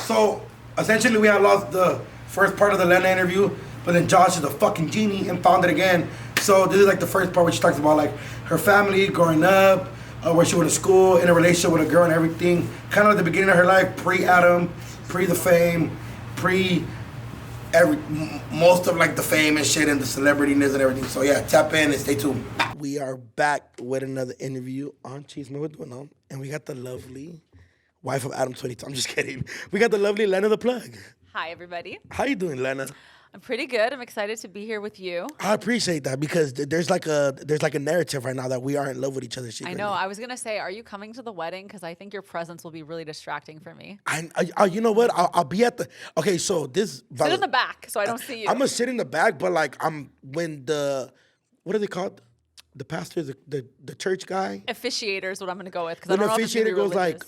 So essentially, we had lost the first part of the Lena interview, but then Josh is a fucking genie and found it again. So this is like the first part where she talks about like her family, growing up, where she went to school, in a relationship with a girl and everything. Kind of at the beginning of her life, pre-Adam, pre the fame, most of like the fame and shit and the celebrityness and everything. So yeah, tap in and stay tuned. We are back with another interview on Chisme with DoKnow, and we got the lovely wife of Adam 22. I'm just kidding. We got the lovely Lena the Plug. Hi, everybody. How you doing, Lena? I'm pretty good. I'm excited to be here with you. I appreciate that because there's like a narrative right now that we are in love with each other secretly. I know. I was gonna say, are you coming to the wedding? Because I think your presence will be really distracting for me. You know what? I'll be at the. Okay, so this. Sit in the back so I don't see you. I'm gonna sit in the back, but like when the what are they called? The pastor, the church guy. Officiator is what I'm gonna go with. When the officiator goes like,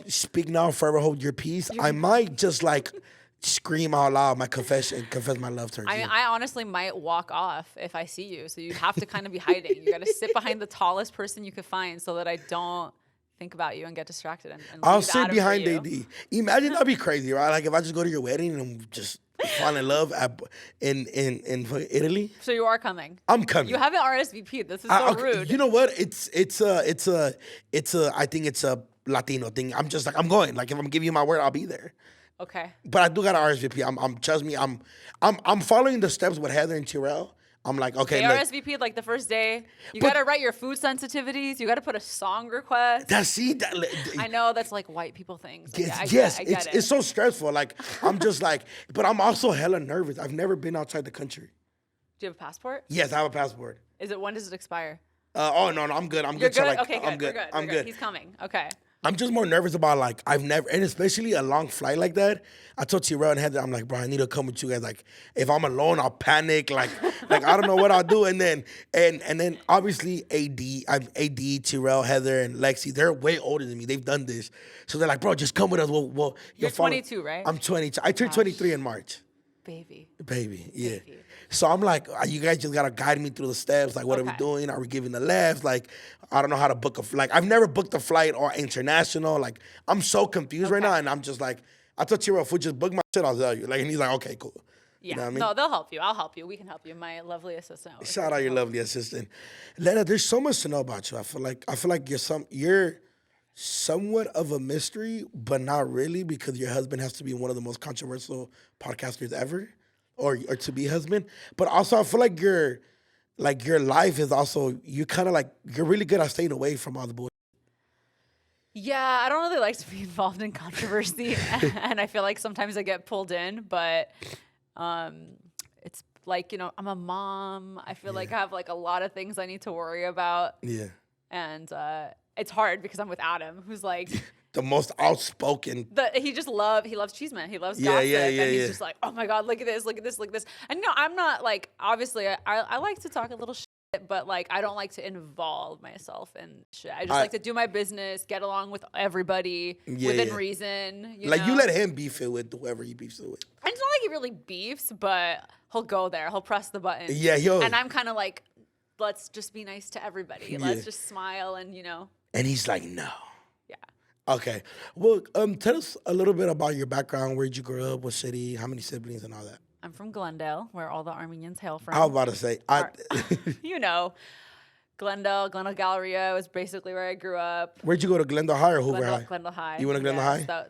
"Speak now, forever hold your peace." I might just like. Scream out loud my confess my love towards you. I honestly might walk off if I see you. So you have to kind of be hiding. You got to sit behind the tallest person you could find so that I don't think about you and get distracted. And I'll sit behind AD. Imagine that'd be crazy, right? Like if I just go to your wedding and just fall in love in Italy. So you are coming. I'm coming. You haven't RSVP'd. This is so rude. You know what? It's I think it's a Latino thing. I'm just like I'm going. Like if I'm giving you my word, I'll be there. Okay. But I do got an RSVP. Trust me, I'm following the steps with Heather and Tyrell. I'm like, okay. They RSVP'd like the first day. You got to write your food sensitivities. You got to put a song request. I know that's like white people things. Like, yes, it's so stressful. Like I'm just like, but I'm also hella nervous. I've never been outside the country. Do you have a passport? Yes, I have a passport. When does it expire? No, I'm good. You're good? Like, okay, good. I'm good. I'm good. He's coming. Okay. I'm just more nervous about like I've never, and especially a long flight like that. I told Tyrell and Heather, I'm like, bro, I need to come with you guys. Like, if I'm alone, I'll panic. Like I don't know what I'll do. And then obviously AD, Tyrell, Heather, and Lexi, they're way older than me. They've done this, so they're like, bro, just come with us. You're 22, right? I'm 22. I turned 23 in March. Baby, yeah. Baby. So I'm like, you guys just gotta guide me through the steps. Like, what are we doing? Are we giving the left? Like, I don't know how to book a flight. I've never booked a flight or international. Like, I'm so confused right now, and I'm just like, I thought Tyrell, if we just book my shit, I'll tell you. Like, and he's like, okay, cool. Yeah, you know what I mean? No, they'll help you. I'll help you. We can help you. My lovely assistant. Shout out your lovely assistant, Lena. There's so much to know about you. I feel like you're somewhat of a mystery, but not really, because your husband has to be one of the most controversial podcasters ever. Or to be husband, but also I feel like your life is also you're really good at staying away from all the bullshit. Yeah, I don't really like to be involved in controversy, and I feel like sometimes I get pulled in. But it's like I'm a mom. I feel like I have like a lot of things I need to worry about. Yeah, and it's hard because I'm with Adam, who's like. The most outspoken. He loves Chisme. He loves gossip. And he's just like, oh my God, look at this, look at this, look at this. And no, I'm not like, obviously, I like to talk a little shit, but like, I don't like to involve myself in shit. I just like to do my business, get along with everybody within reason. You know? You let him beef it with whoever he beefs it with. And it's not like he really beefs, but he'll go there. He'll press the button. Yeah, And I'm kind of like, let's just be nice to everybody. Let's just smile and, And he's like, no. Yeah. Okay. Well, tell us a little bit about your background. Where'd you grow up? What city? How many siblings and all that? I'm from Glendale, where all the Armenians hail from. I was about to say. Glendale Galleria was basically where I grew up. Where'd you go to, Glendale High or Hoover High? Glendale High. You went to Glendale High?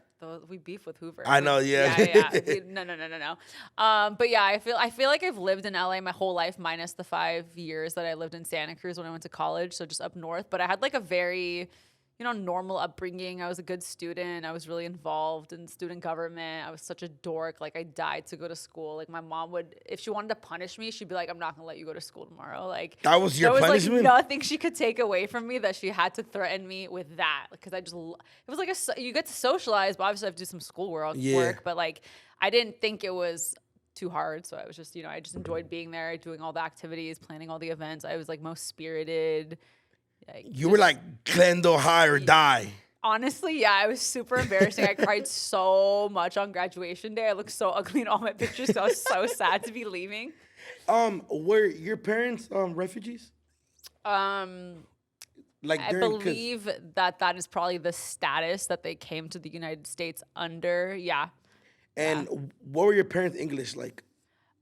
We beef with Hoover. I know, yeah. No. But yeah, I feel like I've lived in LA my whole life, minus the 5 years that I lived in Santa Cruz when I went to college, so just up north. But I had like a very normal upbringing. I was a good student. I was really involved in student government. I was such a dork. Like I died to go to school. Like my mom would, if she wanted to punish me, she'd be like, I'm not gonna let you go to school tomorrow. Like that was your punishment? Like nothing she could take away from me that she had to threaten me with that. Because it was like you get to socialize, but obviously I have to do some schoolwork. But like I didn't think it was too hard. So I was just, I just enjoyed being there, doing all the activities, planning all the events. I was like most spirited. You were like Glendale High or die. Honestly, yeah, it was super embarrassing. I cried so much on graduation day. I looked so ugly in all my pictures, so I was so sad to be leaving. Were your parents refugees? Like Like I during, 'cause- believe that is probably the status that they came to the United States under. Yeah. And what were your parents' English like?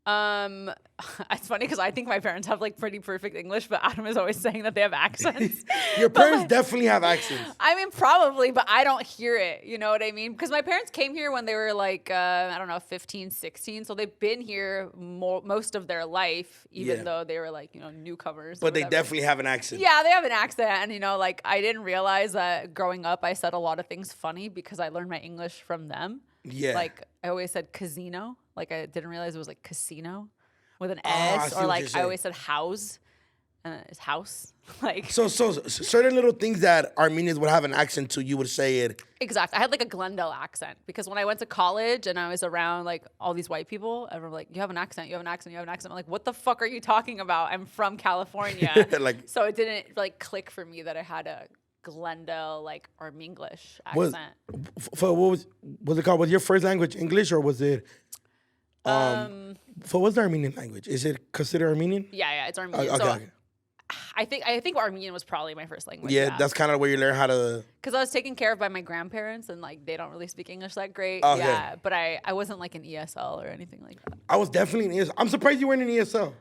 It's funny because I think my parents have like pretty perfect English, but Adam is always saying that they have accents. Your parents definitely have accents. I mean, probably, but I don't hear it. You know what I mean? Because my parents came here when they were like, I don't know, 15, 16. So they've been here most of their life, even though they were like, newcomers. But they definitely have an accent. Yeah, they have an accent. And, like, I didn't realize that growing up, I said a lot of things funny because I learned my English from them. Yeah. Like, I always said casino. Like, I didn't realize it was like casino with an I S. see Or what like, you're I saying. always said house. It's house. Like, So certain little things that Armenians would have an accent to, you would say it. exactly. I had like a Glendale accent because when I went to college and I was around like all these white people, everyone was like, you have an accent, you have an accent, you have an accent. I'm like, what the fuck are you talking about? I'm from California. Like, so it didn't like click for me that I had a Glendale like Armenglish accent. what was it called? Was your first language English or was it? What's the Armenian language? Is it considered Armenian? Yeah, it's Armenian. Okay, So okay. I think Armenian was probably my first language. Yeah, that's kind of where you learn how to. Because I was taken care of by my grandparents and like they don't really speak English that great. Okay. Yeah, but I wasn't like an ESL or anything like that. I was definitely in ESL. I'm surprised you weren't in ESL.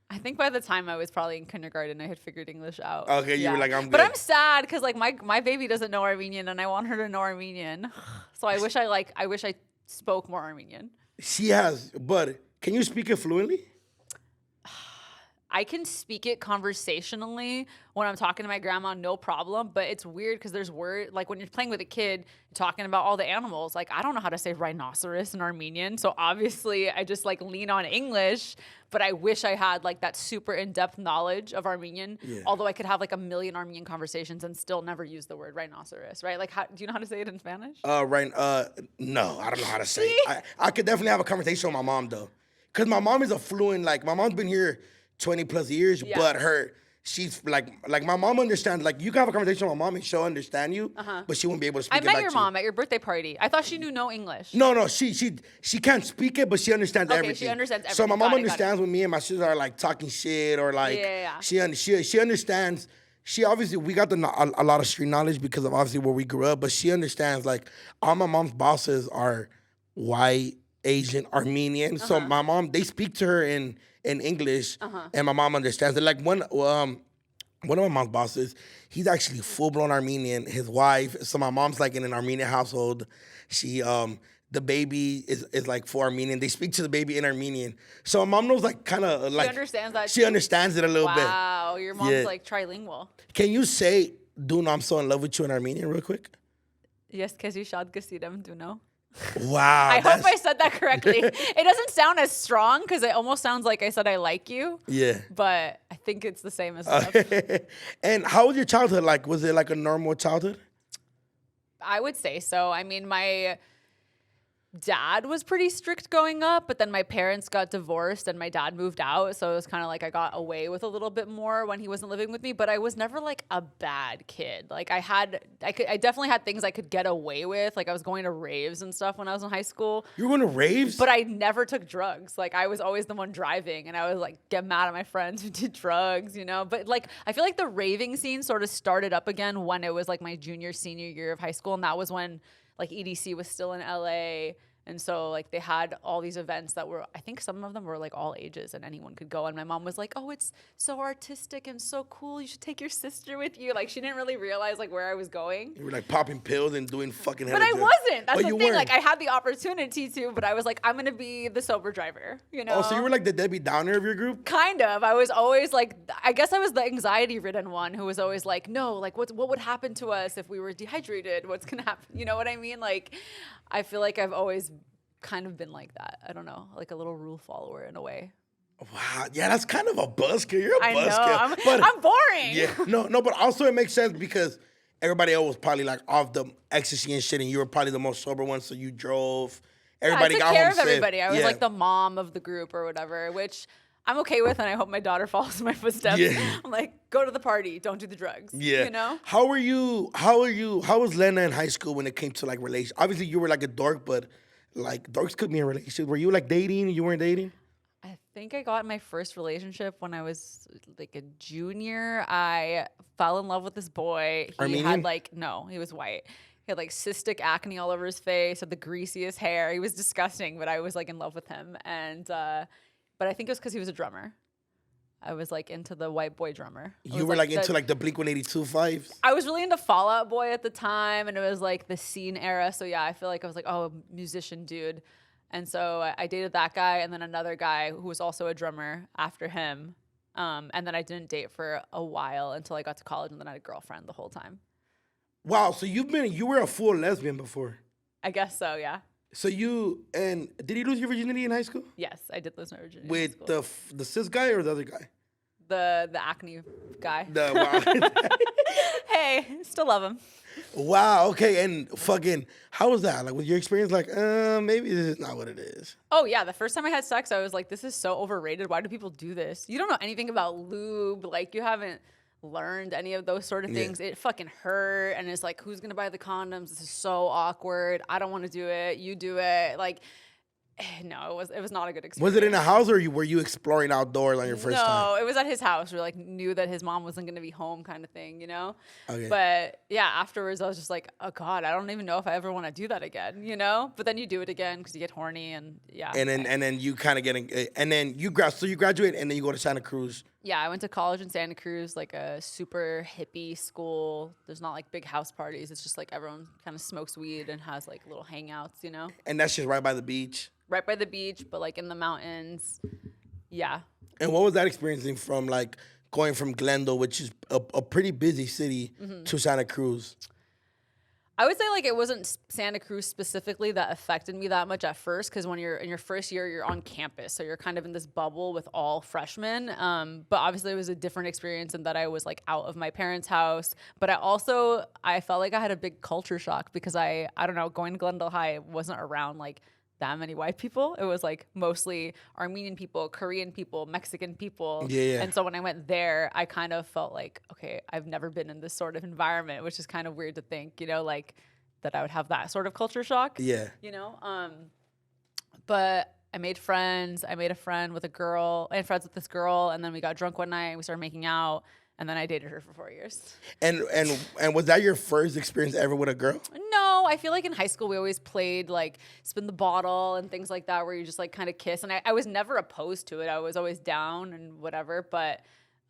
I think by the time I was probably in kindergarten, I had figured English out. Okay, you were like, I'm good. But I'm sad because like my baby doesn't know Armenian and I want her to know Armenian. So I wish I spoke more Armenian. She has, but can you speak it fluently? I can speak it conversationally when I'm talking to my grandma, no problem. But it's weird because there's word like when you're playing with a kid, talking about all the animals. Like I don't know how to say rhinoceros in Armenian, so obviously I just like lean on English. But I wish I had like that super in-depth knowledge of Armenian. Yeah. Although I could have like a million Armenian conversations and still never use the word rhinoceros, right? Like, do you know how to say it in Spanish? Right. No, I don't know how to say it. I could definitely have a conversation with my mom though, because my mom is a fluent. Like my mom's been here 20 plus years, but she's like my mom understands. Like you can have a conversation with my mom and she'll understand you, but she won't be able to speak I it met back your to you. mom at your birthday party. I thought she knew no English. No, she can't speak it, but she understands Okay, everything. she understands So my everything. mom Got it, got understands when me and my sister are like talking shit or like Yeah. she understands. She obviously we got a lot of street knowledge because of obviously where we grew up, but she understands like all my mom's bosses are white, Asian, Armenian. So my mom they speak to her in English, and my mom understands it. Like one of my mom's bosses, he's actually full blown Armenian. His wife, so my mom's like in an Armenian household. She the baby is like for Armenian. They speak to the baby in Armenian. So my mom knows like kind of like understands that She too? understands it a little bit. Wow, your mom's Yeah. like trilingual. Can you say "DoKnow, I'm so in love with you" in Armenian real quick? Yes, kezi shad kasidem, DoKnow. Wow. I hope I said that correctly. It doesn't sound as strong because it almost sounds like I said I like you. Yeah. But I think it's the same as love. And how was your childhood like? Was it like a normal childhood? I would say so. I mean, my dad was pretty strict growing up, but then my parents got divorced and my dad moved out. So it was kind of like I got away with a little bit more when he wasn't living with me, but I was never like a bad kid. Like I definitely had things I could get away with. Like I was going to raves and stuff when I was in high school. You were going to raves? But I never took drugs. Like I was always the one driving and I would like get mad at my friends who did drugs, But like I feel like the raving scene sort of started up again when it was like my junior, senior year of high school. And that was when like EDC was still in LA. And so like they had all these events that were, I think some of them were like all ages and anyone could go. And my mom was like, oh, it's so artistic and so cool. You should take your sister with you. Like she didn't really realize like where I was going. You were like popping pills and doing fucking hell. But I wasn't. That's the thing. Weren't. Like I had the opportunity to, but I was like, I'm going to be the sober driver, Oh, so you were like the Debbie Downer of your group? Kind of. I was always like, I guess I was the anxiety-ridden one who was always like, no, like what would happen to us if we were dehydrated? What's going to happen? You know what I mean? Like, I feel like I've always kind of been like that. I don't know, like a little rule follower in a way. Wow. Yeah, that's kind of a buzzkill. You're a I buzzkill. know. I'm boring. Yeah. No, but also it makes sense because everybody else was probably like off the ecstasy and shit, and you were probably the most sober one, so you drove. Everybody I took got care home of safe. everybody. I was Yeah. like the mom of the group or whatever, which I'm okay with, and I hope my daughter follows in my footsteps. Yeah. I'm like, go to the party, don't do the drugs. Yeah. You know? How was Lena in high school when it came to like relations? Obviously you were like a dork, but like dorks could be in relationships. Were you like dating? You weren't dating? I think I got in my first relationship when I was like a junior. I fell in love with this boy. He Armenian? had like, no, he was white. He had like cystic acne all over his face, had the greasiest hair. He was disgusting, but I was like in love with him. And, but I think it was because he was a drummer. I was like into the white boy drummer. You were like into like the Blink-182 vibes? I was really into Fall Out Boy at the time, and it was like the scene era. So yeah, I feel like I was like, oh, musician dude. And so I dated that guy and then another guy who was also a drummer after him. And then I didn't date for a while until I got to college, and then I had a girlfriend the whole time. Wow, so you were a full lesbian before. I guess so, yeah. So did you lose your virginity in high school? Yes, I did lose my virginity. With the cis guy or the other guy? The acne guy. Wow. Hey, still love him. Wow, okay, and fucking, how was that? Like, was your experience like, maybe this is not what it is? Oh, yeah, the first time I had sex, I was like, this is so overrated. Why do people do this? You don't know anything about lube. Like, you haven't learned any of those sort of things. It fucking hurt, and it's like, who's gonna buy the condoms? This is so awkward. I don't want to do it. You do it. Like, no, it was not a good experience. Was it in a house or were you exploring outdoors on your first time? No, it was at his house. We like knew that his mom wasn't gonna be home, kind of thing, you know. Okay. But yeah, afterwards I was just like, oh god, I don't even know if I ever want to do that again, you know. But then you do it again because you get horny, and yeah. And then you kind of and then you graduate and then you go to Santa Cruz. Yeah, I went to college in Santa Cruz, like a super hippie school. There's not like big house parties. It's just like everyone kind of smokes weed and has like little hangouts, you know. And that's just right by the beach. Right by the beach, but like in the mountains. Yeah. And what was that experiencing from like going from Glendale, which is a pretty busy city, to Santa Cruz? I would say like it wasn't Santa Cruz specifically that affected me that much at first, because when you're in your first year, you're on campus, so you're kind of in this bubble with all freshmen. But obviously it was a different experience in that I was like out of my parents' house. But I felt like I had a big culture shock because I don't know, going to Glendale High wasn't around like that many white people. It was like mostly Armenian people, Korean people, Mexican people. Yeah. And so when I went there, I kind of felt like, okay, I've never been in this sort of environment, which is kind of weird to think, you know, like that I would have that sort of culture shock. Yeah. You know? But I made friends. I made a friend with a girl. I had friends with this girl, and then we got drunk one night and we started making out. And then I dated her for 4 years. And was that your first experience ever with a girl? No, I feel like in high school we always played like spin the bottle and things like that, where you just like kind of kiss. And I was never opposed to it. I was always down and whatever. But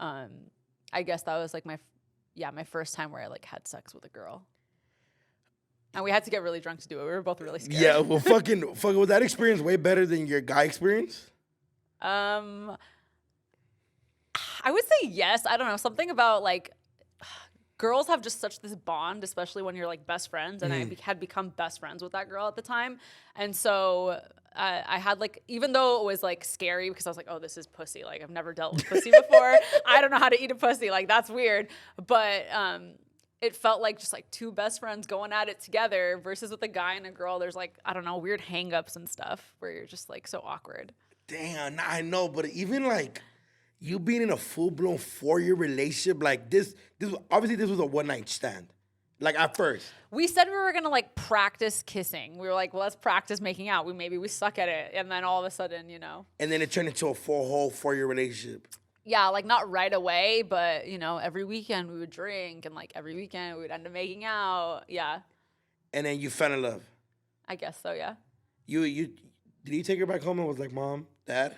I guess that was like my first time where I like had sex with a girl. And we had to get really drunk to do it. We were both really scared. Yeah, well, fucking, was that experience way better than your guy experience? I would say yes. I don't know. Something about like girls have just such this bond, especially when you're like best friends. And I had become best friends with that girl at the time. And so I had like, even though it was like scary because I was like, oh, this is pussy. Like I've never dealt with pussy before. I don't know how to eat a pussy. Like that's weird. But it felt like just like two best friends going at it together versus with a guy and a girl. There's like, I don't know, weird hangups and stuff where you're just like so awkward. Damn, I know. But even like, you being in a full-blown 4-year relationship, like this obviously this was a one-night stand. Like at first. We said we were gonna like practice kissing. We were like, well, let's practice making out. Maybe we suck at it. And then all of a sudden, you know. And then it turned into a whole 4-year relationship. Yeah, like not right away, but you know, every weekend we would drink and like every weekend we would end up making out. Yeah. And then you fell in love. I guess so, yeah. Did you take her back home and was like, Mom, Dad?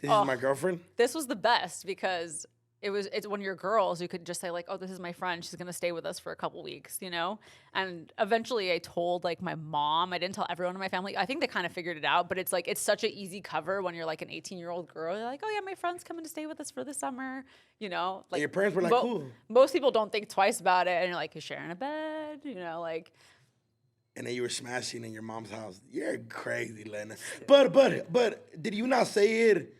This is my girlfriend? This was the best because it's when you're girls, you could just say like, oh, this is my friend. She's going to stay with us for a couple weeks, you know? And eventually I told like my mom. I didn't tell everyone in my family. I think they kind of figured it out, but it's like, it's such an easy cover when you're like an 18-year-old girl. You're like, oh yeah, my friend's coming to stay with us for the summer, you know? Like, and your parents were like, cool. Most people don't think twice about it. And you're like, you're sharing a bed, you know, like. And then you were smashing in your mom's house. You're crazy, Lena. But did you not say it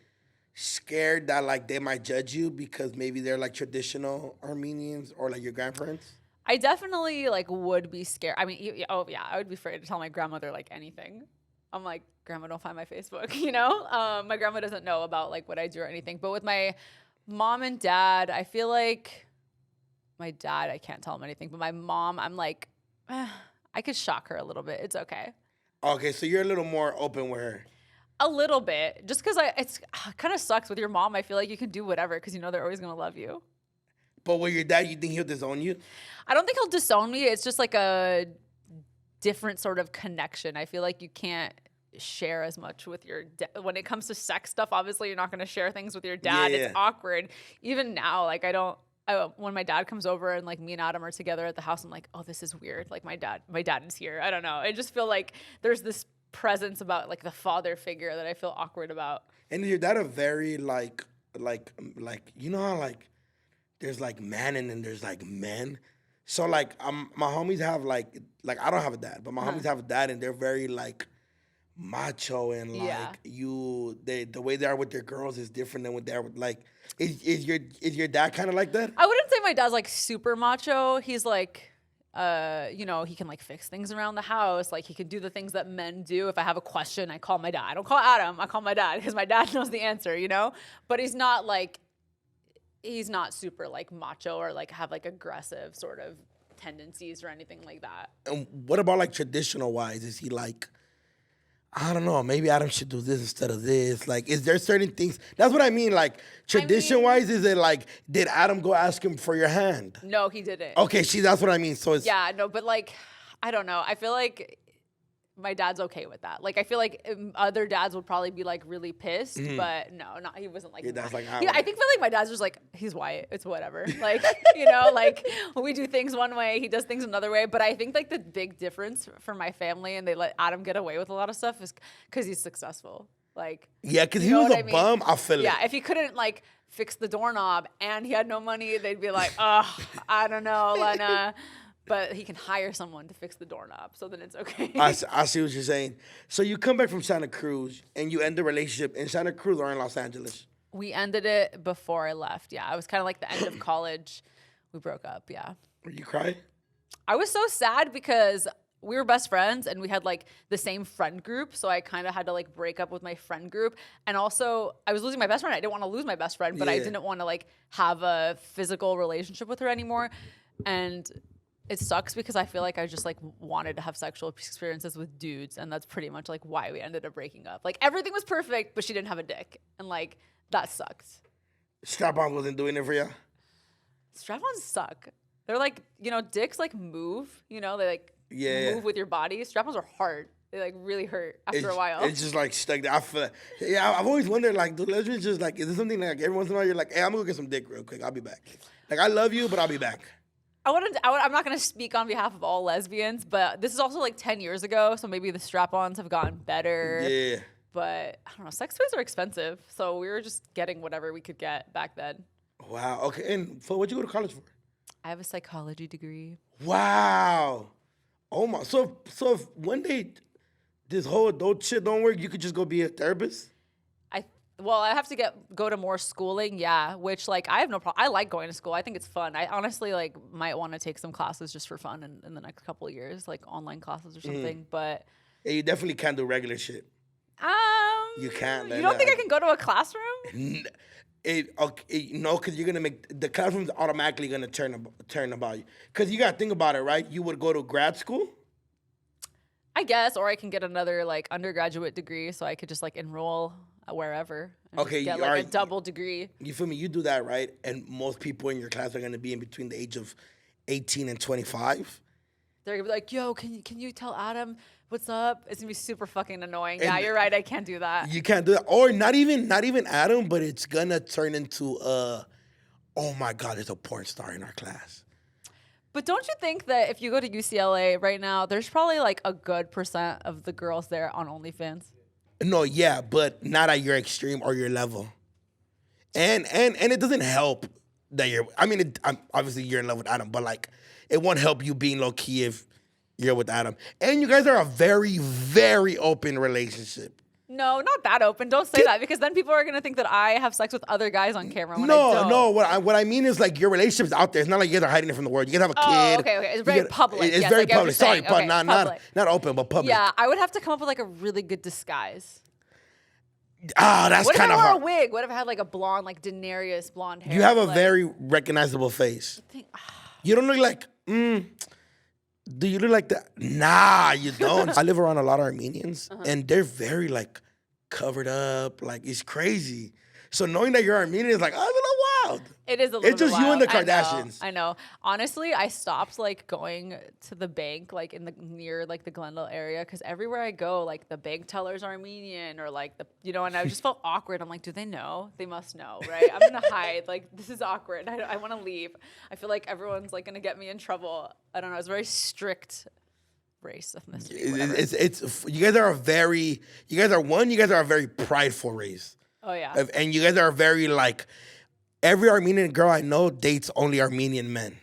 scared that like they might judge you because maybe they're like traditional Armenians or like your grandparents? I definitely like would be scared. I mean, oh yeah, I would be afraid to tell my grandmother like anything. I'm like, Grandma, don't find my Facebook, you know? My grandma doesn't know about like what I do or anything. But with my mom and dad, I feel like my dad, I can't tell him anything. But my mom, I'm like, I could shock her a little bit. It's okay. Okay, so you're a little more open with her. A little bit, just because it's kind of sucks with your mom. I feel like you can do whatever because you know they're always gonna love you. But with your dad, you think he'll disown you? I don't think he'll disown me. It's just like a different sort of connection. I feel like you can't share as much with your when it comes to sex stuff. Obviously, you're not going to share things with your dad. Yeah. It's awkward. Even now, like when my dad comes over and like me and Adam are together at the house, I'm like, oh, this is weird. Like my dad is here. I don't know. I just feel like there's this presence about like the father figure that I feel awkward about. And your dad a very like you know how like there's like man and then there's like men. So like my homies have like I don't have a dad, but my homies have a dad and they're very like macho and like the way they are with their girls is different than what they are with like is your dad kind of like that? I wouldn't say my dad's like super macho. He's like you know, he can like fix things around the house. Like he can do the things that men do. If I have a question, I call my dad. I don't call Adam. I call my dad because my dad knows the answer, you know? But he's not super like macho or like have like aggressive sort of tendencies or anything like that. And what about like traditional wise? Is he like, I don't know, maybe Adam should do this instead of this? Like, is there certain things? That's what I mean. Like, tradition wise, is it like, did Adam go ask him for your hand? No, he didn't. Okay, see, that's what I mean. So it's. Yeah, no, but like, I don't know. I feel like my dad's okay with that. Like, I feel like other dads would probably be like really pissed, but no, he wasn't like. Your dad's like, I think like my dad's just like, he's white, it's whatever. Like, you know, like we do things one way, he does things another way. But I think like the big difference for my family and they let Adam get away with a lot of stuff is because he's successful. Like, yeah, because he was a bum. I feel it. Yeah, if he couldn't like fix the doorknob and he had no money, they'd be like, oh, I don't know, Lena. But he can hire someone to fix the doorknob, so then it's okay. I see what you're saying. So you come back from Santa Cruz and you end the relationship in Santa Cruz or in Los Angeles? We ended it before I left. Yeah, it was kind of like the end of college. We broke up. Yeah. Were you crying? I was so sad because we were best friends and we had like the same friend group. So I kind of had to like break up with my friend group. And also I was losing my best friend. I didn't want to lose my best friend, but I didn't want to like have a physical relationship with her anymore. And it sucks because I feel like I just like wanted to have sexual experiences with dudes. And that's pretty much like why we ended up breaking up. Like everything was perfect, but she didn't have a dick. And like that sucked. Strap-on wasn't doing it for you? Strap-ons suck. They're like, you know, dicks like move, you know, they like move with your body. Strap-ons are hard. They like really hurt after a while. It's just like stuck there. I feel I've always wondered like, do lesbians just like, is this something like every once in a while you're like, hey, I'm gonna go get some dick real quick. I'll be back. Like I love you, but I'll be back. I'm not going to speak on behalf of all lesbians, but this is also like 10 years ago, so maybe the strap-ons have gotten better. Yeah. But I don't know, sex toys are expensive, so we were just getting whatever we could get back then. Wow. Okay. And what'd you go to college for? I have a psychology degree. Wow. Oh my. So if one day this whole adult shit don't work, you could just go be a therapist? Well, I have to go to more schooling, yeah, which, like, I have no problem. I like going to school. I think it's fun. I honestly, like, might want to take some classes just for fun in the next couple of years, like online classes or something, but... Yeah, you definitely can't do regular shit. You can't. You don't think I can go to a classroom? No, because you're going to make... The classroom's automatically going to turn about you. Because you got to think about it, right? You would go to grad school? I guess, or I can get another, like, undergraduate degree so I could just, like, enroll wherever. And okay, get like a double degree. You feel me? You do that, right? And most people in your class are going to be in between the age of 18 and 25. They're going to be like, yo, can you tell Adam what's up? It's going to be super fucking annoying. Yeah, you're right. I can't do that. You can't do that. Or not even Adam, but it's going to turn into, oh my God, there's a porn star in our class. But don't you think that if you go to UCLA right now, there's probably like a good % of the girls there on OnlyFans? No, yeah, but not at your extreme or your level. And it doesn't help that obviously you're in love with Adam, but like it won't help you being low key if you're with Adam. And you guys are a very, very open relationship. No, not that open. Don't say that because then people are gonna think that I have sex with other guys on camera. When I don't. No. What I mean is like your relationship's out there. It's not like you guys are hiding it from the world. You guys have a kid. Oh, okay. It's very public. It's very public. Sorry, but not open, but public. Yeah, I would have to come up with like a really good disguise. That's kind of hard. What if I wore a wig? What if I had like a blonde, like Daenerys blonde hair? You have a very recognizable face. You don't look like. Do you look like that? Nah, you don't. I live around a lot of Armenians, and they're very like covered up. Like, it's crazy. So knowing that you're Armenian is like, oh, it's a little wild. It is a little It's just bit you and the wild. Kardashians. I know. Honestly, I stopped like going to the bank like in the near like the Glendale area because everywhere I go, like the bank teller's Armenian or like the and I just felt awkward. I'm like, do they know? They must know, right? I'm gonna hide. Like this is awkward. I want to leave. I feel like everyone's like gonna get me in trouble. I don't know. It's very strict race ethnicity. Whatever. It's you guys are a very prideful race. Oh yeah. And you guys are very like, every Armenian girl I know dates only Armenian men.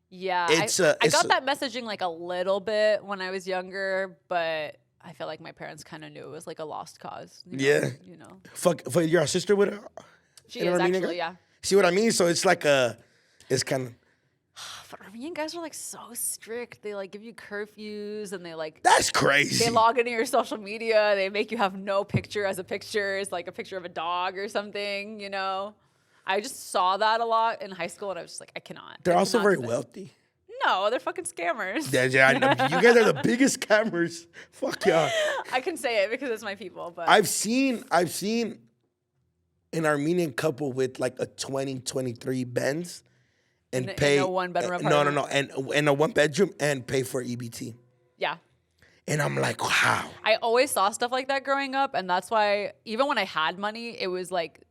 Yeah, I got that messaging like a little bit when I was younger, but I feel like my parents kind of knew it was like a lost cause. You know. Fuck, you're a sister with her? She is actually, yeah. See what I mean? So it's like it's kind of. But Armenian guys are like so strict. They like give you curfews and they like. That's crazy. They log into your social media. They make you have no picture as a picture. It's like a picture of a dog or something, I just saw that a lot in high school and I was just like, I cannot. They're also very wealthy. No, they're fucking scammers. Yeah, I know. You guys are the biggest scammers. Fuck y'all. I can say it because it's my people, but I've seen an Armenian couple with like a 2023 Benz and pay in a one-bedroom apartment. No, and in a one bedroom and pay for EBT. Yeah. And I'm like, wow. I always saw stuff like that growing up, and that's why even when I had money, it was like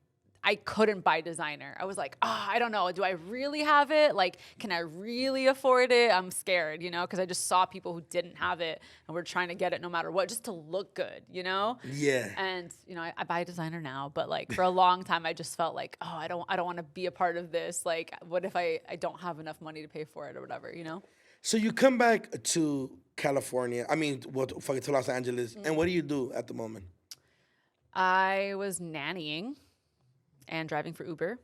I couldn't buy designer. I was like, I don't know. Do I really have it? Like, can I really afford it? I'm scared, because I just saw people who didn't have it and were trying to get it no matter what, just to look good, Yeah. And, I buy designer now, but like for a long time, I just felt like, I don't want to be a part of this. Like, what if I don't have enough money to pay for it or whatever, So you come back to California, to Los Angeles, and what do you do at the moment? I was nannying and driving for Uber.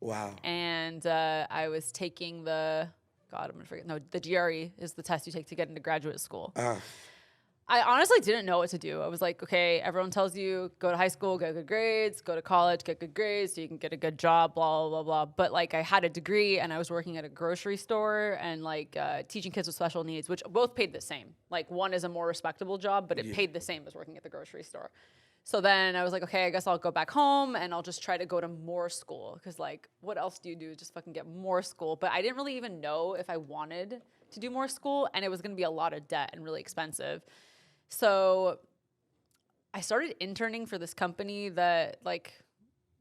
Wow. And I was taking the GRE is the test you take to get into graduate school. I honestly didn't know what to do. I was like, okay, everyone tells you go to high school, get good grades, go to college, get good grades so you can get a good job, blah, blah, blah, blah. But like I had a degree and I was working at a grocery store and like teaching kids with special needs, which both paid the same. Like one is a more respectable job, but it paid the same as working at the grocery store. So then I was like, okay, I guess I'll go back home and I'll just try to go to more school. Because like, what else do you do? Just fucking get more school. But I didn't really even know if I wanted to do more school. And it was going to be a lot of debt and really expensive. So I started interning for this company that like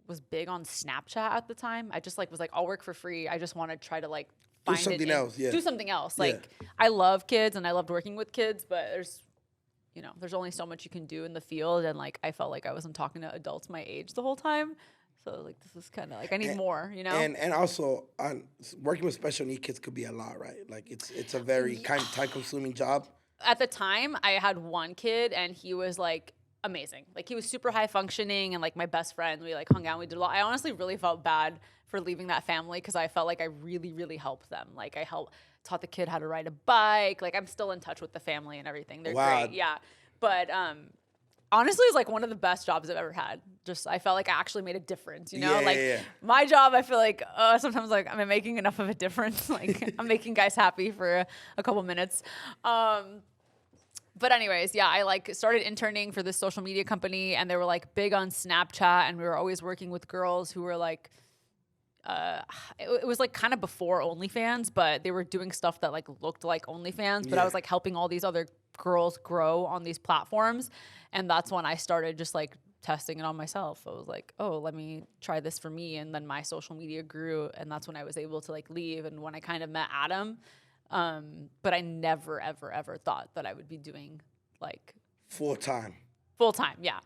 was big on Snapchat at the time. I just like was like, I'll work for free. I just want to try to like find do something else. Yeah. Do something else. Like I love kids and I loved working with kids, but there's only so much you can do in the field. And like, I felt like I wasn't talking to adults my age the whole time. So like, this is kind of like, I need more, And also working with special needs kids could be a lot, right? Like it's a very kind of time consuming job. At the time I had one kid and he was like amazing. Like he was super high functioning and like my best friend, we like hung out, we did a lot. I honestly really felt bad for leaving that family because I felt like I really, really helped them. Like I taught the kid how to ride a bike. Like I'm still in touch with the family and everything. They're great. Yeah. But honestly, it's like one of the best jobs I've ever had. Just I felt like I actually made a difference, My job, I feel like sometimes like am I making enough of a difference? Like I'm making guys happy for a couple minutes. But anyways, I like started interning for this social media company and they were like big on Snapchat and we were always working with girls who were like it was like kind of before OnlyFans, but they were doing stuff that like looked like OnlyFans, but I was like helping all these other girls grow on these platforms. And that's when I started just like testing it on myself. I was like, oh, let me try this for me. And then my social media grew and that's when I was able to like leave. And when I kind of met Adam, but I never, ever, ever thought that I would be doing like full time. Yeah.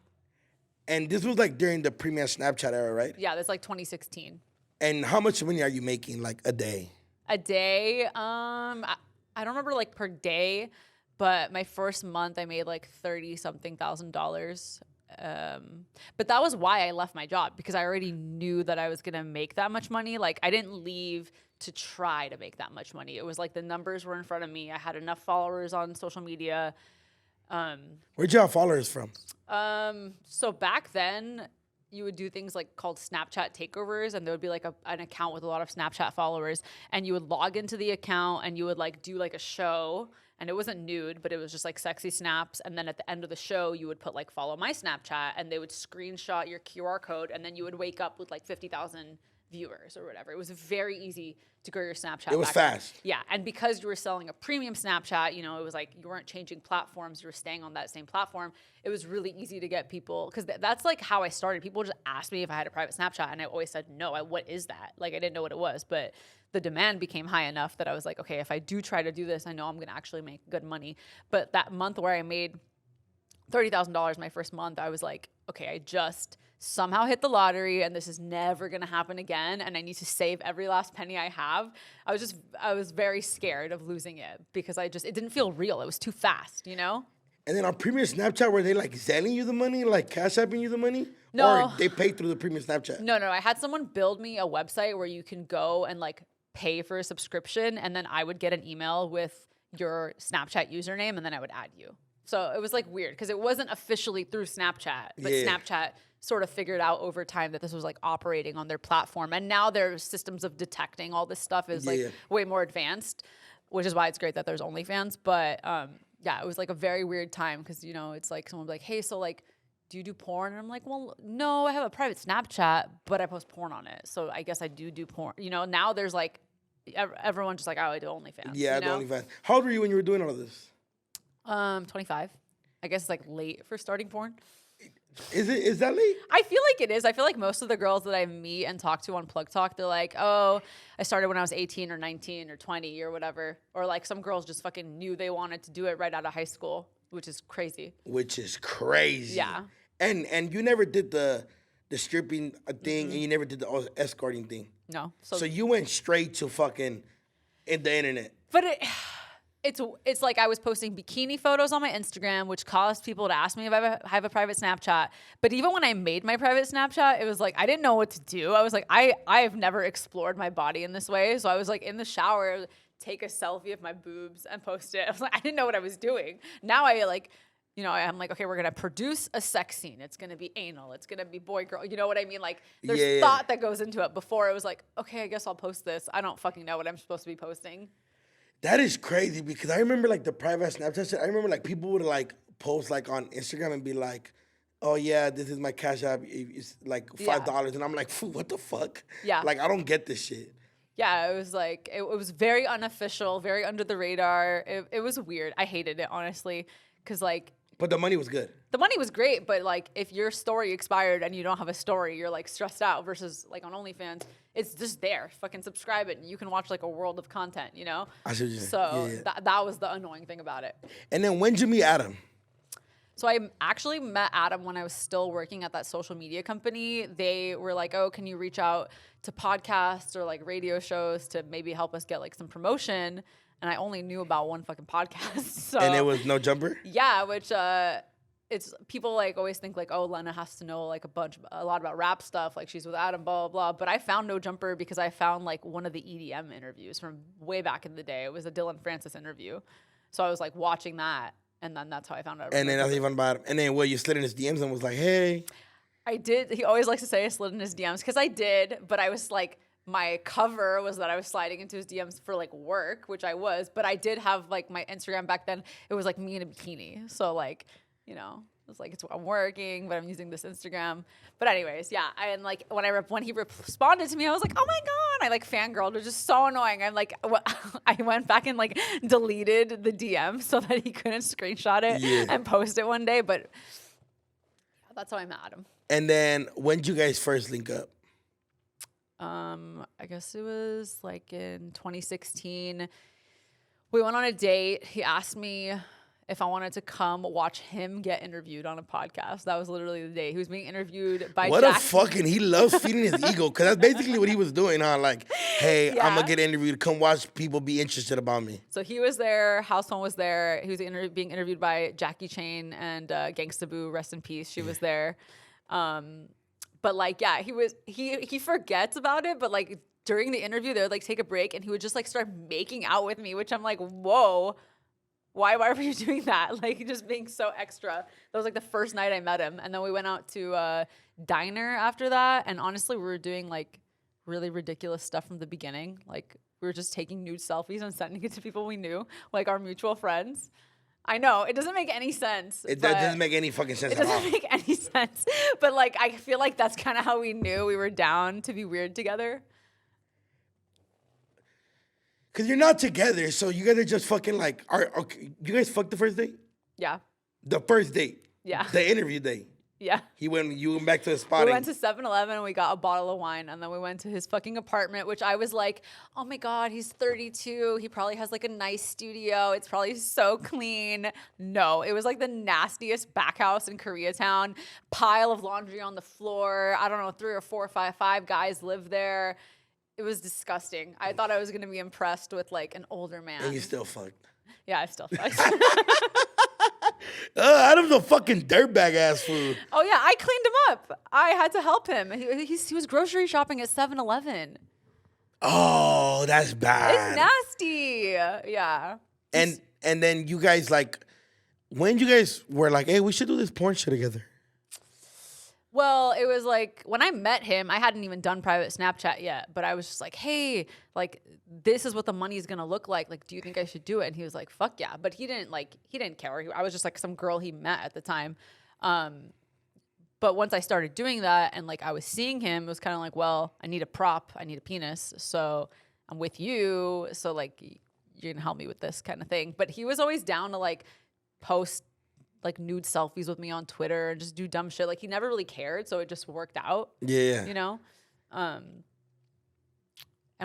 And this was like during the premium Snapchat era, right? Yeah, that's like 2016. And how much money are you making like a day? A day? I don't remember like per day, but my first month I made like $30-something thousand. But that was why I left my job because I already knew that I was going to make that much money. Like I didn't leave to try to make that much money. It was like the numbers were in front of me. I had enough followers on social media. Where'd you have followers from? So back then you would do things like called Snapchat takeovers and there would be like an account with a lot of Snapchat followers and you would log into the account and you would like do like a show and it wasn't nude, but it was just like sexy snaps. And then at the end of the show, you would put like follow my Snapchat, and they would screenshot your QR code, and then you would wake up with like 50,000 viewers or whatever. It was very easy to grow your Snapchat. It was fast. Yeah, and because you were selling a premium Snapchat, you know, it was like you weren't changing platforms, you were staying on that same platform. It was really easy to get people, because that's like how I started. People just asked me if I had a private Snapchat, and I always said no. What is that? Like, I didn't know what it was, but the demand became high enough that I was like, okay, if I do try to do this, I know I'm gonna actually make good money. But that month where I made $30,000 my first month, I was like, okay, I just somehow hit the lottery, and this is never going to happen again, and I need to save every last penny I have. I was very scared of losing it, because it didn't feel real. It was too fast, you know? And then on premium Snapchat, were they like selling you the money, like cash apping you the money? No. Or they paid through the premium Snapchat? No. I had someone build me a website where you can go and like pay for a subscription, and then I would get an email with your Snapchat username, and then I would add you. So it was like weird, because it wasn't officially through Snapchat, but Snapchat sort of figured out over time that this was like operating on their platform. And now their systems of detecting all this stuff is like way more advanced, which is why it's great that there's OnlyFans. But yeah, it was like a very weird time, because, you know, it's like someone like, hey, so like, do you do porn? And I'm like, well, no, I have a private Snapchat, but I post porn on it. So I guess I do porn. You know, now there's like, everyone's just like, oh, I do OnlyFans. Yeah, you know? I do OnlyFans. How old were you when you were doing all of this? 25. I guess it's like late for starting porn. Is that late? I feel like it is. I feel like most of the girls that I meet and talk to on Plug Talk, they're like, oh, I started when I was 18 or 19 or 20 or whatever. Or like some girls just fucking knew they wanted to do it right out of high school, which is crazy. Yeah. And you never did the stripping thing, and you never did the escorting thing. No. So you went straight to fucking in the internet. But it's like I was posting bikini photos on my Instagram, which caused people to ask me if I have a private Snapchat. But even when I made my private Snapchat, it was like I didn't know what to do. I was like, I have never explored my body in this way. So I was like in the shower, take a selfie of my boobs and post it. I was like, I didn't know what I was doing. Now I like, you know, I'm like, okay, we're going to produce a sex scene. It's going to be anal. It's going to be boy, girl. You know what I mean? Like, there's thought that goes into it. Before it was like, okay, I guess I'll post this. I don't fucking know what I'm supposed to be posting. That is crazy, because I remember like the private Snapchat shit. I remember like people would like post like on Instagram and be like, oh yeah, this is my Cash App. It's like $5. And I'm like, what the fuck? Yeah. Like, I don't get this shit. Yeah, it was like, it was very unofficial, very under the radar. It was weird. I hated it, honestly, because like, but the money was good. The money was great, but like if your story expired and you don't have a story, you're like stressed out, versus like on OnlyFans, it's just there. Fucking subscribe it and you can watch like a world of content, you know? I see what you're saying. So that was the annoying thing about it. And then when did you meet Adam? So I actually met Adam when I was still working at that social media company. They were like, oh, can you reach out to podcasts or like radio shows to maybe help us get like some promotion? And I only knew about one fucking podcast. So, and it was No Jumper? Yeah, which it's people like always think like, oh, Lena has to know like a lot about rap stuff, like she's with Adam, blah, blah, blah. But I found No Jumper because I found like one of the EDM interviews from way back in the day. It was a Dylan Francis interview. So I was like watching that, and then that's how I found out. And then that's even about him. And then you slid in his DMs and was like, hey. I did. He always likes to say I slid in his DMs, because I did, but I was like, my cover was that I was sliding into his DMs for like work, which I was, but I did have like my Instagram back then. It was like me in a bikini. So like, you know, it was like, I'm working, but I'm using this Instagram. But anyways, yeah. And like when he responded to me, I was like, oh my God, I like fangirled. It was just so annoying. I'm like, I went back and like deleted the DM so that he couldn't screenshot it and post it one day. But that's how I met Adam. And then when did you guys first link up? I guess it was like in 2016. We went on a date. He asked me if I wanted to come watch him get interviewed on a podcast. That was literally the day. He was being interviewed by he loves feeding his ego, because that's basically what he was doing, huh? Like, hey, I'm going to get interviewed. Come watch people be interested about me. So he was there. House Phone was there. He was being interviewed by Jackie Chain and Gangsta Boo, rest in peace. She was there. But like, yeah, he forgets about it. But like during the interview, they would like take a break and he would just like start making out with me, which I'm like, whoa, why were you doing that? Like just being so extra. That was like the first night I met him. And then we went out to a diner after that. And honestly, we were doing like really ridiculous stuff from the beginning. Like we were just taking nude selfies and sending it to people we knew, like our mutual friends. I know it doesn't make any sense. It doesn't make any fucking sense It at all. doesn't make any sense. But like, I feel like that's kind of how we knew we were down to be weird together. Cause you're not together, so you guys are just fucking like. Okay, you guys fucked the first date? Yeah. The first date. Yeah. The interview date. Yeah. You went back to the spot. We went to 7-Eleven and we got a bottle of wine, and then we went to his fucking apartment, which I was like, oh my God, he's 32. He probably has like a nice studio. It's probably so clean. No, it was like the nastiest back house in Koreatown. Pile of laundry on the floor. I don't know, 3 or 4 or 5 guys live there. It was disgusting. I thought I was gonna be impressed with like an older man. And you still fucked. Yeah, I still fucked. Adam's a fucking dirtbag ass fool. Oh yeah, I cleaned him up. I had to help him. He was grocery shopping at 7-Eleven. Oh, that's bad. It's nasty. Yeah. And then you guys like, when you guys were like, hey, we should do this porn shit together. Well, it was like when I met him, I hadn't even done private Snapchat yet, but I was just like, hey, like this is what the money's gonna look like. Like, do you think I should do it? And he was like, fuck yeah. But he didn't care. I was just like some girl he met at the time. But once I started doing that and like I was seeing him, it was kind of like, well, I need a prop, I need a penis. So I'm with you. So like you're gonna help me with this kind of thing. But he was always down to like post like nude selfies with me on Twitter and just do dumb shit. Like he never really cared, so it just worked out. Yeah. You know? And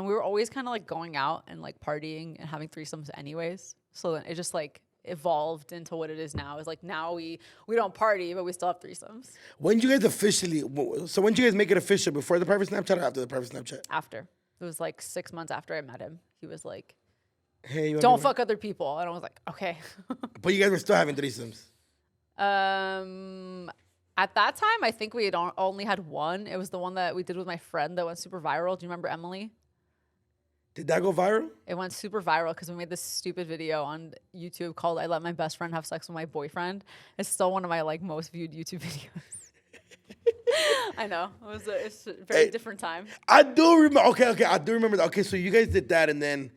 we were always kind of like going out and like partying and having threesomes anyways. So then it just like evolved into what it is now. It's like now we don't party, but we still have threesomes. When did you guys officially, so when did you guys make it official? Before the private Snapchat or after the private Snapchat? After. It was like 6 months after I met him. He was like, hey, don't fuck other people. And I was like, okay. But you guys were still having threesomes? At that time, I think we had only had one. It was the one that we did with my friend that went super viral. Do you remember Emily? Did that go viral? It went super viral because we made this stupid video on YouTube called "I Let My Best Friend Have Sex with My Boyfriend." It's still one of my like most viewed YouTube videos. I know it's a very different time. I do remember. Okay, I do remember that. Okay, so you guys did that, and then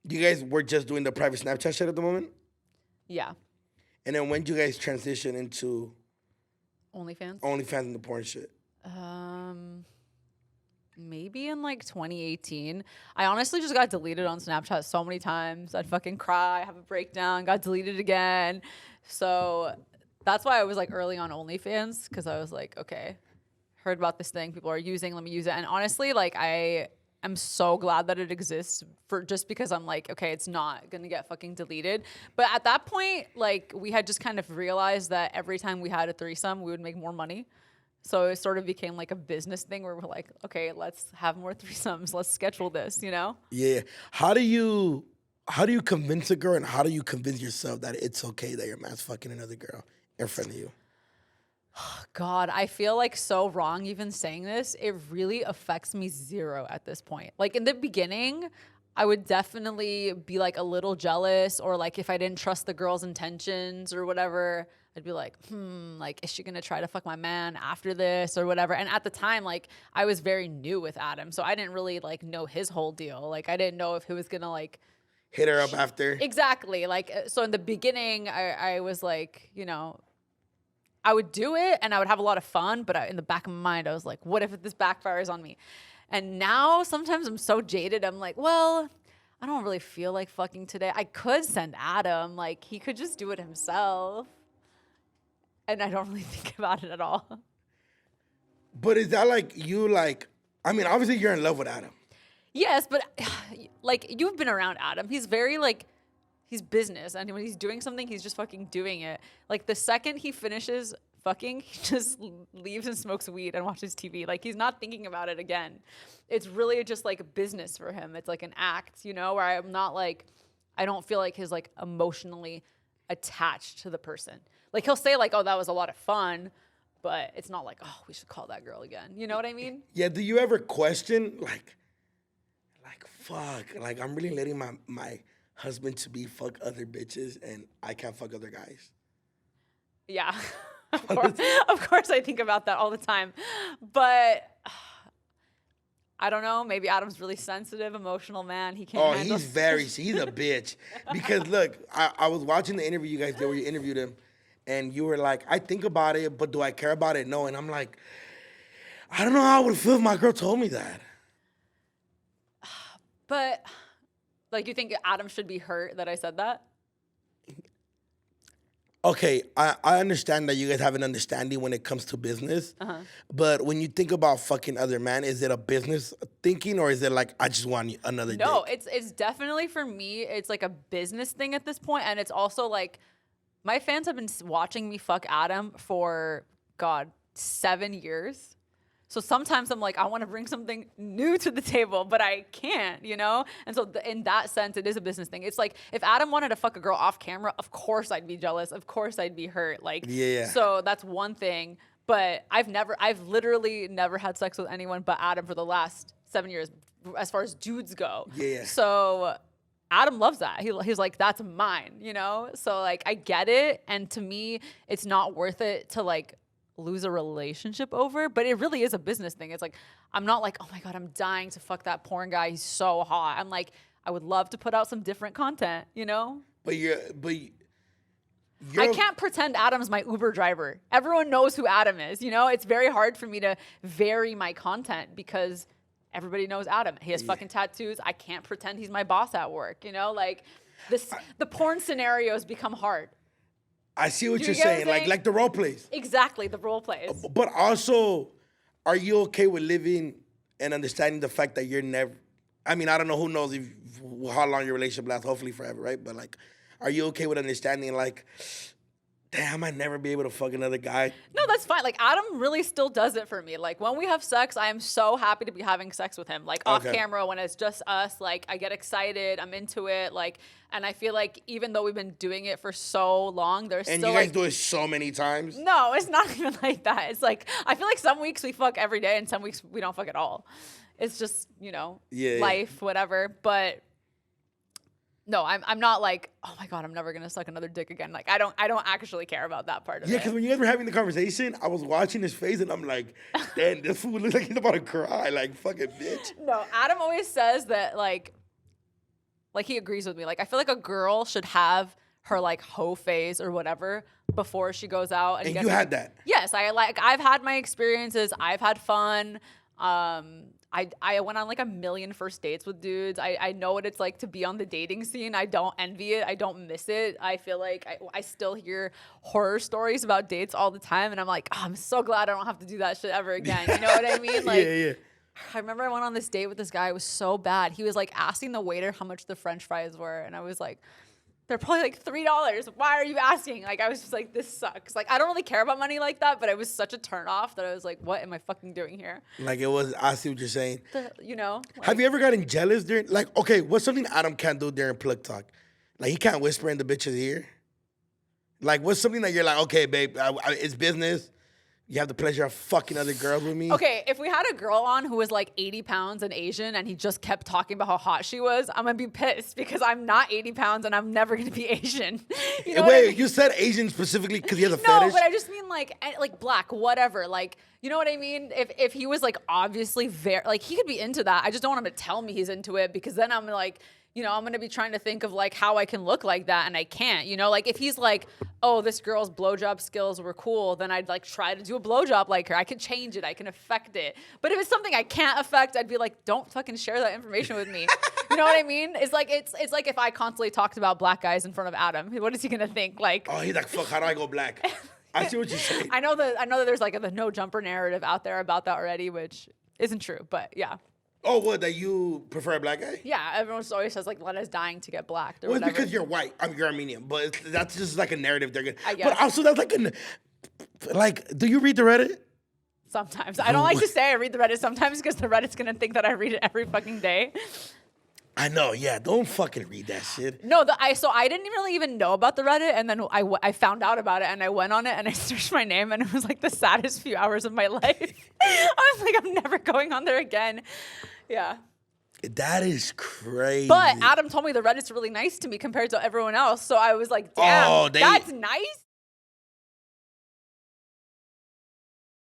you guys were just doing the private Snapchat shit at the moment. Yeah. And then when did you guys transition into OnlyFans? OnlyFans and the porn shit? Maybe in like 2018. I honestly just got deleted on Snapchat so many times. I'd fucking cry, have a breakdown, got deleted again. So that's why I was like early on OnlyFans, because I was like, okay, heard about this thing people are using, let me use it. And honestly, like I'm so glad that it exists just because I'm like, okay, it's not gonna get fucking deleted. But at that point, like we had just kind of realized that every time we had a threesome, we would make more money. So it sort of became like a business thing where we're like, okay, let's have more threesomes. Let's schedule this, you know? Yeah. How do you convince a girl, and how do you convince yourself that it's okay that your man's fucking another girl in front of you? God, I feel like so wrong even saying this. It really affects me zero at this point. Like in the beginning, I would definitely be like a little jealous, or like if I didn't trust the girl's intentions or whatever, I'd be like, like, is she gonna try to fuck my man after this or whatever? And at the time, like I was very new with Adam, so I didn't really like know his whole deal. Like I didn't know if he was gonna like hit her up after. Exactly. Like, so in the beginning, I was like, you know, I would do it and I would have a lot of fun, but in the back of my mind, I was like, what if this backfires on me? And now sometimes I'm so jaded. I'm like, well, I don't really feel like fucking today. I could send Adam. Like, he could just do it himself. And I don't really think about it at all. But is that like you like, I mean, obviously you're in love with Adam. Yes, but like you've been around Adam. He's very like, he's business. And when he's doing something, he's just fucking doing it. Like the second he finishes fucking, he just leaves and smokes weed and watches TV. Like he's not thinking about it again. It's really just like a business for him. It's like an act, you know, where I'm not like, I don't feel like he's like emotionally attached to the person. Like he'll say like, oh, that was a lot of fun, but it's not like, oh, we should call that girl again. You know what I mean? Yeah. Do you ever question like fuck, like I'm really letting my husband to be fuck other bitches and I can't fuck other guys? Yeah. Of course I think about that all the time. But I don't know. Maybe Adam's really sensitive, emotional man. He can't. Oh, handle he's a bitch. Because look, I was watching the interview you guys did where you interviewed him, and you were like, I think about it, but do I care about it? No. And I'm like, I don't know how I would feel if my girl told me that. But, like, you think Adam should be hurt that I said that? Okay, I understand that you guys have an understanding when it comes to business, but when you think about fucking other man, is it a business thinking or is it like, I just want another No, dick? it's definitely for me, it's like a business thing at this point, and it's also like, my fans have been watching me fuck Adam for, God, 7 years. So sometimes I'm like, I want to bring something new to the table, but I can't, you know? And so in that sense, it is a business thing. It's like, if Adam wanted to fuck a girl off camera, of course I'd be jealous. Of course I'd be hurt. Like, Yeah. So that's one thing. But I've literally never had sex with anyone but Adam for the last 7 years, as far as dudes go. Yeah. So Adam loves that. He's like, that's mine, you know? So like, I get it. And to me, it's not worth it to like, lose a relationship over, but it really is a business thing. It's like, I'm not like, oh my God, I'm dying to fuck that porn guy. He's so hot. I'm like, I would love to put out some different content, you know? But you're I can't pretend Adam's my Uber driver. Everyone knows who Adam is, you know? It's very hard for me to vary my content because everybody knows Adam. He has fucking tattoos. I can't pretend he's my boss at work, you know? Like the porn scenarios become hard. I see what you're get what I'm saying, saying? like the role plays. Exactly, the role plays. But also, are you okay with living and understanding the fact that you're never? I mean, I don't know who knows how long your relationship lasts. Hopefully forever, right? But like, are you okay with understanding like, damn, I might never be able to fuck another guy? No, that's fine. Like, Adam really still does it for me. Like, when we have sex, I am so happy to be having sex with him. Like, off camera, when it's just us, like, I get excited. I'm into it. Like, and I feel like even though we've been doing it for so long, there's And still, you guys like, do it so many times? no, it's not even like that. It's like, I feel like some weeks we fuck every day and some weeks we don't fuck at all. It's just, you know, life, whatever. But no, I'm not like, oh my God, I'm never gonna suck another dick again. Like, I don't actually care about that part of it. Yeah, because when you guys were having the conversation, I was watching his face and I'm like, damn, this fool looks like he's about to cry. Like, fucking bitch. No, Adam always says that like he agrees with me. Like, I feel like a girl should have her like hoe phase or whatever before she goes out. And you had that? Yes, I've had my experiences. I've had fun. I went on like a million first dates with dudes. I know what it's like to be on the dating scene. I don't envy it. I don't miss it. I feel like I still hear horror stories about dates all the time. And I'm like, oh, I'm so glad I don't have to do that shit ever again. You know what I mean? Like, yeah. I remember I went on this date with this guy. It was so bad. He was like asking the waiter how much the French fries were. And I was like, they're probably like $3. Why are you asking? Like, I was just like, this sucks. Like, I don't really care about money like that, but it was such a turnoff that I was like, what am I fucking doing here? Like, I see what you're saying. You know? Like, Have you ever gotten jealous during, like, okay, what's something Adam can't do during plug talk? Like, he can't whisper in the bitch's ear? Like, what's something that you're like, okay, babe, it's business. You have the pleasure of fucking other girls with me? Okay, if we had a girl on who was like 80 pounds and Asian and he just kept talking about how hot she was, I'm gonna be pissed because I'm not 80 pounds and I'm never gonna be Asian. You know Wait, what I mean? you said Asian specifically because he has a No, fetish? but I just mean like black, whatever. Like, you know what I mean? If he was like obviously very, like he could be into that. I just don't want him to tell me he's into it because then I'm like, you know, I'm going to be trying to think of like how I can look like that and I can't, you know, like if he's like, oh, this girl's blowjob skills were cool, then I'd like try to do a blowjob like her. I can change it. I can affect it. But if it's something I can't affect, I'd be like, don't fucking share that information with me. You know what I mean? It's like if I constantly talked about black guys in front of Adam, what is he going to think? Like, Oh, he's like, fuck, how do I go black? I see what you're saying. I know that there's like the no jumper narrative out there about that already, which isn't true, but yeah. Oh, what, that you prefer a black guy? Yeah, everyone always says like Lena's dying to get blacked or Well, it's whatever. because you're white. You're Armenian, but that's just like a narrative they're gonna. I guess. But also, that's like, do you read the Reddit? Sometimes. I don't like to say I read the Reddit sometimes because the Reddit's gonna think that I read it every fucking day. I know, yeah. Don't fucking read that shit. No, so I didn't really even know about the Reddit, and then I found out about it, and I went on it, and I searched my name, and it was like the saddest few hours of my life. I was like, I'm never going on there again. Yeah. That is crazy. But Adam told me the Reddit's really nice to me compared to everyone else, so I was like, damn, that's nice?